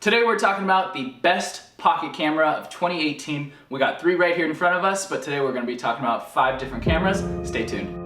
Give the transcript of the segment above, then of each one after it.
Today we're talking about the best pocket camera of 2018. We got 3 right here in front of us, but today we're going to be talking about 5 different cameras. Stay tuned.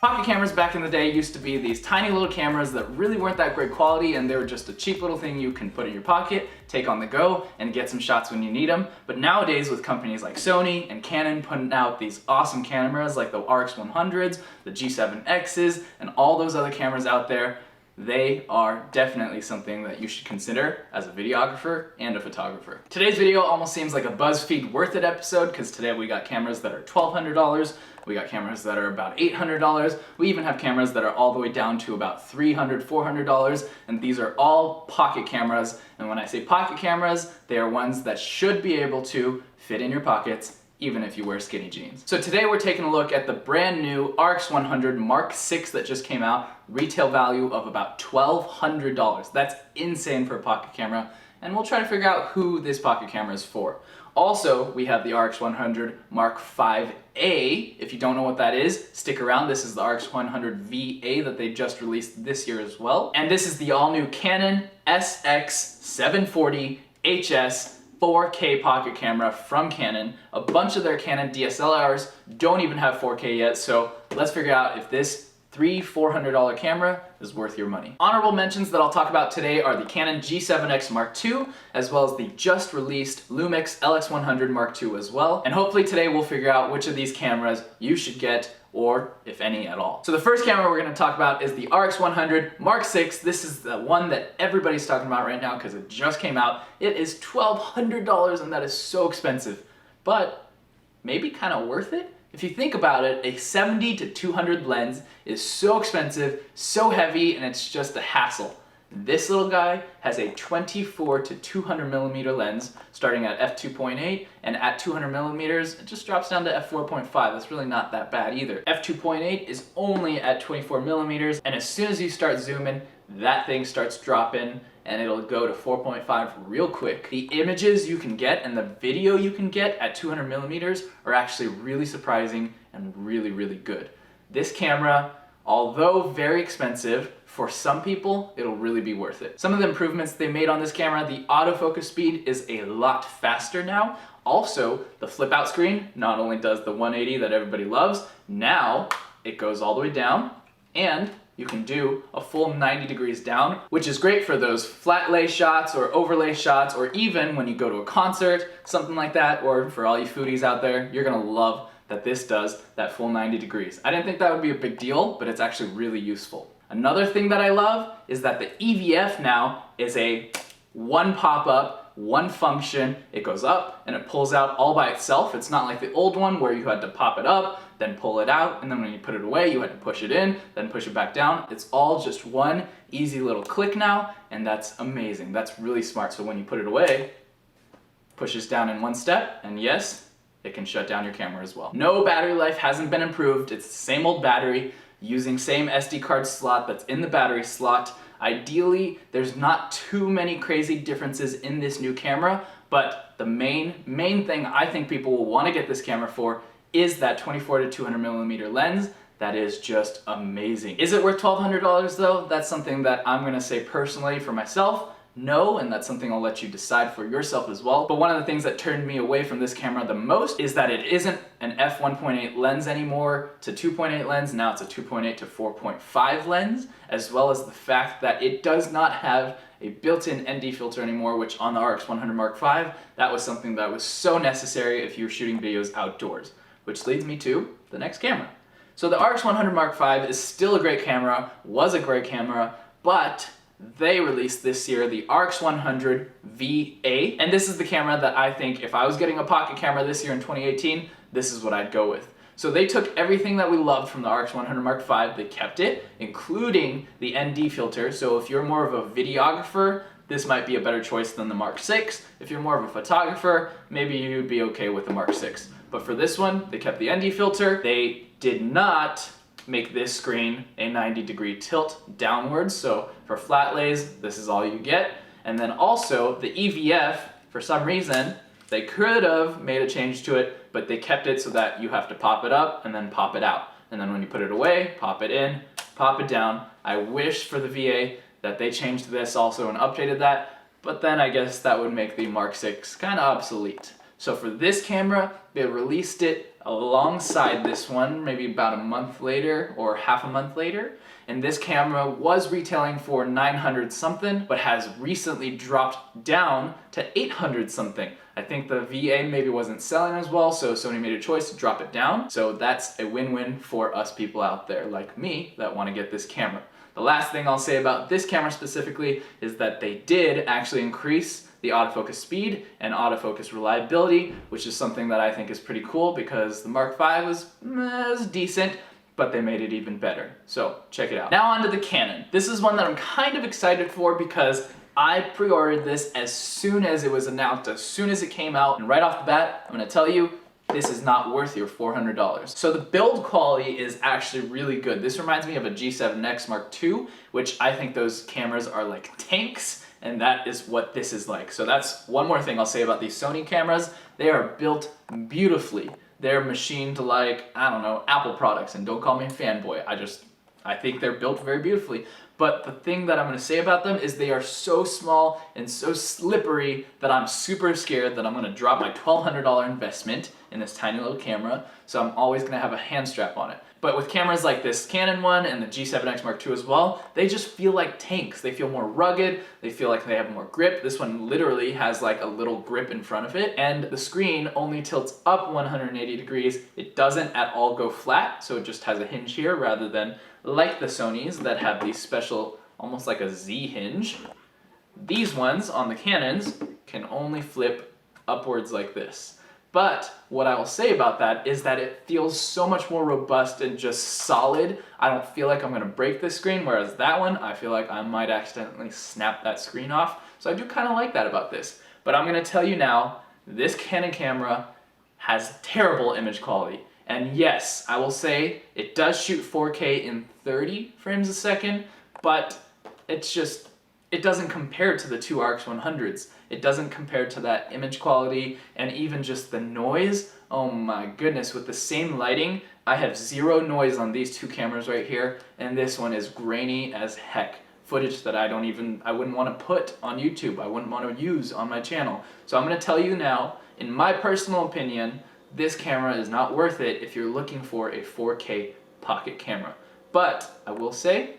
Pocket cameras back in the day used to be these tiny little cameras that really weren't that great quality, and they were just a cheap little thing you can put in your pocket, take on the go, and get some shots when you need them. But nowadays, with companies like Sony and Canon putting out these awesome cameras like the RX100s, the G7Xs, and all those other cameras out there, they are definitely something that you should consider as a videographer and a photographer. Today's video almost seems like a BuzzFeed Worth It episode, because today we got cameras that are $1,200, we got cameras that are about $800, we even have cameras that are all the way down to about $300, $400, and these are all pocket cameras. And when I say pocket cameras, they are ones that should be able to fit in your pockets even if you wear skinny jeans. So today we're taking a look at the brand new RX100 Mark VI that just came out, retail value of about $1,200. That's insane for a pocket camera, and we'll try to figure out who this pocket camera is for. Also, we have the RX100 Mark V-A. If you don't know what that is, stick around. This is the RX100 VA that they just released this year as well. And this is the all-new Canon SX740 HS 4K pocket camera from Canon. A bunch of their Canon DSLRs don't even have 4K yet, so let's figure out if this $300-400 camera is worth your money. Honorable mentions that I'll talk about today are the Canon G7X Mark II, as well as the just released Lumix LX100 Mark II as well. And hopefully today we'll figure out which of these cameras you should get, or if any at all. So the first camera we're going to talk about is the RX100 Mark VI. This is the one that everybody's talking about right now because it just came out. It is $1,200, and that is so expensive, but maybe kind of worth it. If you think about it, a 70 to 200 lens is so expensive, so heavy, and it's just a hassle. This little guy has a 24 to 200 millimeter lens starting at f2.8, and at 200 millimeters it just drops down to f4.5. That's really not that bad either. f2.8 is only at 24 millimeters, and as soon as you start zooming, that thing starts dropping and it'll go to 4.5 real quick. The images you can get and the video you can get at 200 millimeters are actually really surprising and really, really good. This camera, although very expensive, for some people, it'll really be worth it. Some of the improvements they made on this camera, the autofocus speed is a lot faster now. Also, the flip out screen not only does the 180 that everybody loves, now it goes all the way down, and you can do a full 90 degrees down, which is great for those flat lay shots or overlay shots, or even when you go to a concert, something like that, or for all you foodies out there, you're gonna love that this does that full 90 degrees. I didn't think that would be a big deal, but it's actually really useful. Another thing that I love is that the EVF now is a one pop-up, one function. It goes up and it pulls out all by itself. It's not like the old one where you had to pop it up, then pull it out, and then when you put it away, you had to push it in, then push it back down. It's all just one easy little click now, and that's amazing. That's really smart. So when you put it away, pushes down in one step, and yes, it can shut down your camera as well. No battery life hasn't been improved. It's the same old battery using same SD card slot that's in the battery slot. Ideally, there's not too many crazy differences in this new camera, but the main thing I think people will want to get this camera for is that 24 to 200 millimeter lens. That is just amazing. Is it worth $1,200 though? That's something that I'm gonna say personally for myself, no, and that's something I'll let you decide for yourself as well. But one of the things that turned me away from this camera the most is that it isn't an f1.8 lens anymore to 2.8 lens. Now it's a 2.8 to 4.5 lens, as well as the fact that it does not have a built-in ND filter anymore, which on the RX100 Mark V, that was something that was so necessary if you're shooting videos outdoors. Which leads me to the next camera. So the RX100 Mark V is still a great camera, was a great camera, but they released this year the RX100 VA, and this is the camera that I think if I was getting a pocket camera this year in 2018, this is what I'd go with. So they took everything that we loved from the RX100 Mark V, they kept it, including the ND filter. So if you're more of a videographer, this might be a better choice than the Mark VI. If you're more of a photographer, maybe you'd be okay with the Mark VI. But for this one, they kept the ND filter. They did not make this screen a 90-degree tilt downwards. So for flat lays, this is all you get. And then also the EVF, for some reason, they could have made a change to it, but they kept it so that you have to pop it up and then pop it out. And then when you put it away, pop it in, pop it down. I wish for the VA that they changed this also and updated that, but then I guess that would make the Mark VI kind of obsolete. So for this camera, they released it alongside this one, maybe about a month later or half a month later. And this camera was retailing for 900 something, but has recently dropped down to 800 something. I think the VA maybe wasn't selling as well, so Sony made a choice to drop it down. So that's a win-win for us people out there like me that want to get this camera. The last thing I'll say about this camera specifically is that they did actually increase the autofocus speed and autofocus reliability, which is something that I think is pretty cool because the Mark V was decent, but they made it even better. So check it out. Now on to the Canon. This is one that I'm kind of excited for because I pre-ordered this as soon as it was announced, as soon as it came out, and right off the bat, I'm gonna tell you, this is not worth your $400. So the build quality is actually really good. This reminds me of a G7X Mark II, which I think those cameras are like tanks, and that is what this is like. So that's one more thing I'll say about these Sony cameras. They are built beautifully. They're machined like, I don't know, Apple products, and don't call me a fanboy. I think they're built very beautifully. But the thing that I'm gonna say about them is they are so small and so slippery that I'm super scared that I'm gonna drop my $1,200 investment in this tiny little camera, so I'm always gonna have a hand strap on it. But with cameras like this Canon one and the G7X Mark II as well, they just feel like tanks. They feel more rugged, they feel like they have more grip. This one literally has like a little grip in front of it, and the screen only tilts up 180 degrees. It doesn't at all go flat, so it just has a hinge here rather than like the Sonys that have these special, almost like a Z hinge. These ones on the Canons can only flip upwards like this. But what I will say about that is that it feels so much more robust and just solid. I don't feel like I'm gonna break this screen, whereas that one, I feel like I might accidentally snap that screen off. So I do kind of like that about this. But I'm gonna tell you now, this Canon camera has terrible image quality. And yes, I will say it does shoot 4K in 30 frames a second, but it doesn't compare to the two RX100s. It doesn't compare to that image quality and even just the noise. Oh my goodness, with the same lighting, I have zero noise on these two cameras right here, and this one is grainy as heck. Footage that I wouldn't want to put on YouTube, I wouldn't want to use on my channel. So I'm gonna tell you now, in my personal opinion, this camera is not worth it if you're looking for a 4K pocket camera. But I will say,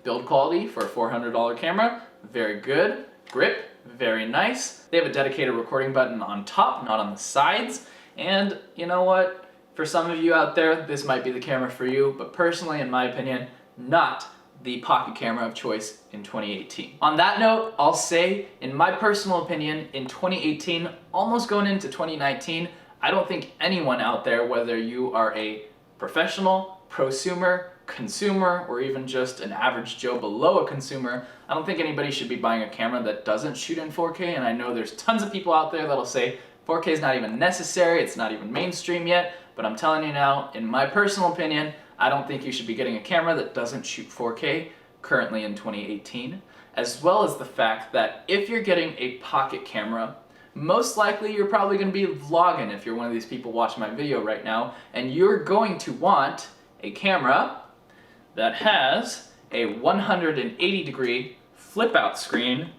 build quality for a $400 camera, very good. Grip, very nice. They have a dedicated recording button on top, not on the sides. And you know what? For some of you out there, this might be the camera for you, but personally, in my opinion, not the pocket camera of choice in 2018. On that note, I'll say, in my personal opinion, in 2018, almost going into 2019, I don't think anyone out there, whether you are a professional, prosumer, consumer, or even just an average Joe below a consumer, I don't think anybody should be buying a camera that doesn't shoot in 4K, and I know there's tons of people out there that'll say 4K is not even necessary, it's not even mainstream yet, but I'm telling you now, in my personal opinion, I don't think you should be getting a camera that doesn't shoot 4K currently in 2018, as well as the fact that if you're getting a pocket camera, most likely you're probably going to be vlogging if you're one of these people watching my video right now, and you're going to want a camera that has a 180 degree flip out screen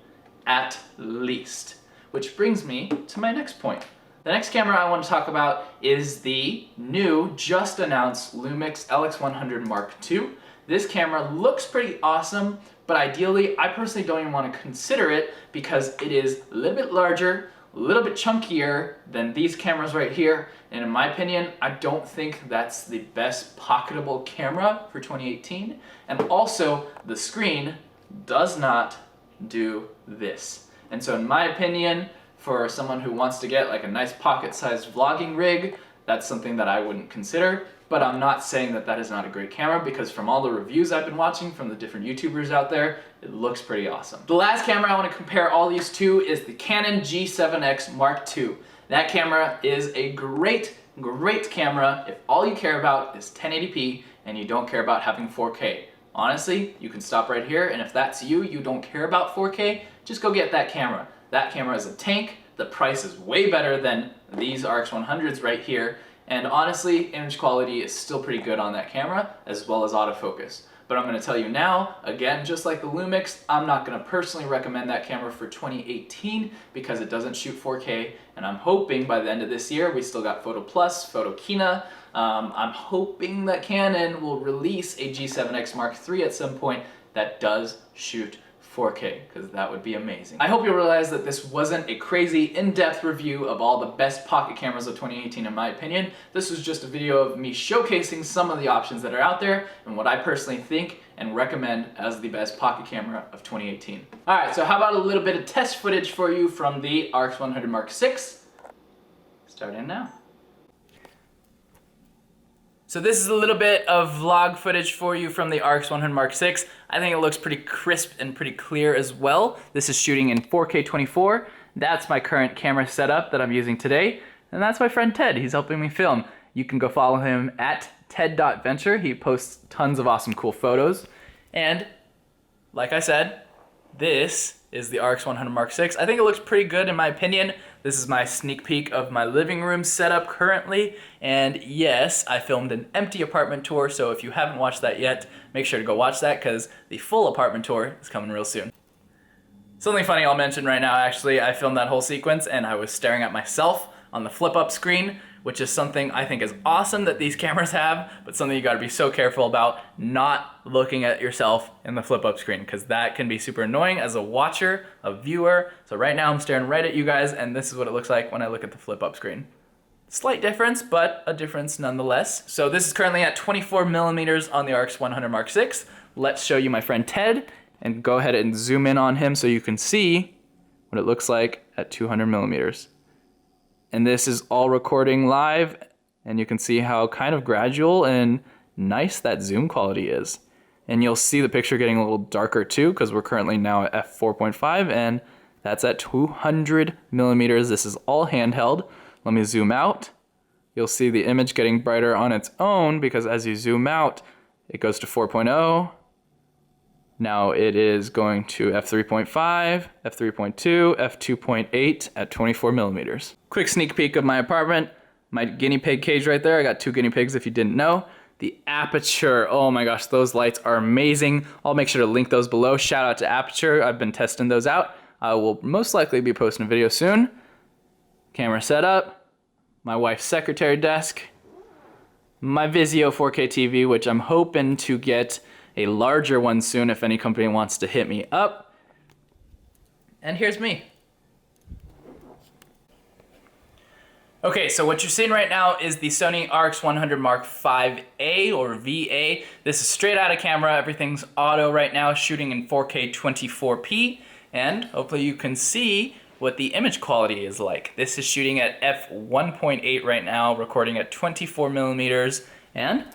at least. Which brings me to my next point. The next camera I want to talk about is the new, just announced Lumix LX100 Mark II. This camera looks pretty awesome, but ideally I personally don't even want to consider it because it is a little bit larger, a little bit chunkier than these cameras right here, and in my opinion, I don't think that's the best pocketable camera for 2018, and also the screen does not do this. And so in my opinion, for someone who wants to get like a nice pocket-sized vlogging rig, that's something that I wouldn't consider. But I'm not saying that that is not a great camera, because from all the reviews I've been watching from the different YouTubers out there, it looks pretty awesome. The last camera I want to compare all these to is the Canon G7X Mark II. That camera is a great camera if all you care about is 1080p and you don't care about having 4K. Honestly, you can stop right here, and if that's you don't care about 4K, just go get that camera. That camera is a tank. The price is way better than these RX 100s right here. And honestly, image quality is still pretty good on that camera, as well as autofocus. But I'm going to tell you now, again, just like the Lumix, I'm not going to personally recommend that camera for 2018 because it doesn't shoot 4K, and I'm hoping by the end of this year, we still got Photo Plus, Photokina. I'm hoping that Canon will release a G7X Mark III at some point that does shoot 4K, because that would be amazing. I hope you realize that this wasn't a crazy in-depth review of all the best pocket cameras of 2018 in my opinion. This was just a video of me showcasing some of the options that are out there and what I personally think and recommend as the best pocket camera of 2018. Alright, so how about a little bit of test footage for you from the RX 100 Mark VI? Starting now. So this is a little bit of vlog footage for you from the RX 100 Mark VI. I think it looks pretty crisp and pretty clear as well. This is shooting in 4K 24. That's my current camera setup that I'm using today. And that's my friend Ted. He's helping me film. You can go follow him at ted.venture. He posts tons of awesome cool photos. And like I said, this is the RX 100 Mark VI. I think it looks pretty good in my opinion. This is my sneak peek of my living room setup currently. And yes, I filmed an empty apartment tour, so if you haven't watched that yet, make sure to go watch that because the full apartment tour is coming real soon. Something funny I'll mention right now, actually, I filmed that whole sequence and I was staring at myself on the flip-up screen, which is something I think is awesome that these cameras have, but something you gotta be so careful about, not looking at yourself in the flip-up screen, because that can be super annoying as a watcher, a viewer. So right now I'm staring right at you guys, and this is what it looks like when I look at the flip-up screen. Slight difference, but a difference nonetheless. So this is currently at 24 millimeters on the RX 100 Mark VI. Let's show you my friend Ted, and go ahead and zoom in on him so you can see what it looks like at 200 millimeters. And this is all recording live, and you can see how kind of gradual and nice that zoom quality is. And you'll see the picture getting a little darker too, because we're currently now at f4.5, and that's at 200 millimeters. This is all handheld. Let me zoom out. You'll see the image getting brighter on its own, because as you zoom out, it goes to 4.0. Now it is going to f3.5, f3.2, f2.8 at 24 millimeters. Quick sneak peek of my apartment. My guinea pig cage right there. I got 2 guinea pigs if you didn't know. The Aputure, oh my gosh, those lights are amazing. I'll make sure to link those below. Shout out to Aputure, I've been testing those out. I will most likely be posting a video soon. Camera setup, my wife's secretary desk, my Vizio 4K TV, which I'm hoping to get a larger one soon if any company wants to hit me up. And here's me. Okay, so what you're seeing right now is the Sony RX 100 Mark V-A or VA. This is straight out of camera. Everything's auto right now, shooting in 4K 24p. And hopefully you can see what the image quality is like. This is shooting at f1.8 right now, recording at 24 millimeters. And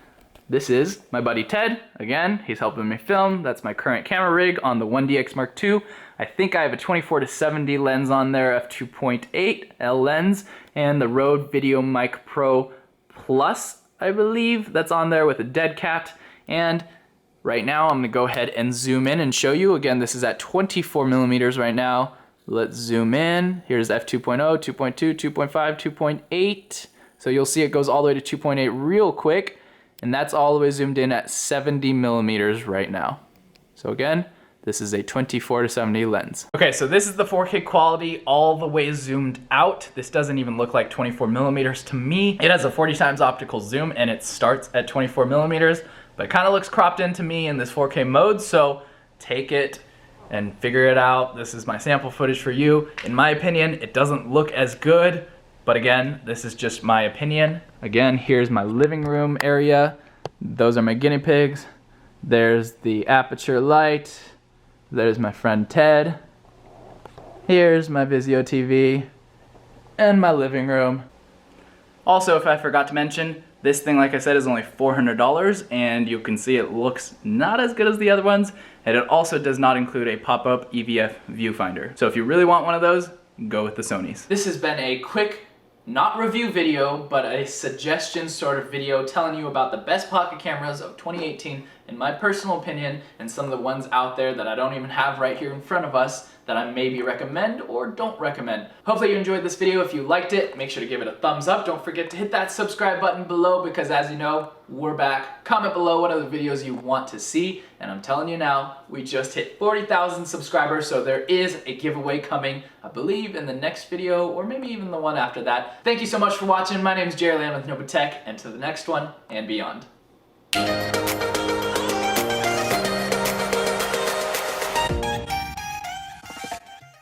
this is my buddy Ted. Again, he's helping me film. That's my current camera rig on the 1DX Mark II. I think I have a 24-70 lens on there, f2.8 L lens, and the Rode VideoMic Pro Plus, I believe, that's on there with a dead cat. And right now, I'm gonna go ahead and zoom in and show you. Again, this is at 24 millimeters right now. Let's zoom in. Here's f2.0, 2.2, 2.5, 2.8. So you'll see it goes all the way to 2.8 real quick. And that's all the way zoomed in at 70 millimeters right now. So again, this is a 24-70 lens. Okay, so this is the 4K quality all the way zoomed out. This doesn't even look like 24 millimeters to me. It has a 40 times optical zoom and it starts at 24 millimeters, but it kind of looks cropped into me in this 4K mode, so take it and figure it out. This is my sample footage for you. In my opinion, it doesn't look as good, but again, this is just my opinion. Again, here's my living room area. Those are my guinea pigs. There's the Aputure light. There's my friend Ted. Here's my Vizio TV and my living room. Also, if I forgot to mention, this thing, like I said, is only $400, and you can see it looks not as good as the other ones, and it also does not include a pop-up EVF viewfinder. So if you really want one of those, go with the Sonys. This has been a quick, not review video, but a suggestion sort of video telling you about the best pocket cameras of 2018, in my personal opinion, and some of the ones out there that I don't even have right here in front of us that I maybe recommend or don't recommend. Hopefully you enjoyed this video. If you liked it, make sure to give it a thumbs up. Don't forget to hit that subscribe button below because, as you know, we're back. Comment below what other videos you want to see, and I'm telling you now, we just hit 40,000 subscribers, so there is a giveaway coming, I believe, in the next video or maybe even the one after that. Thank you so much for watching. My name is Jerry Land with Nova Tech, and to the next one and beyond.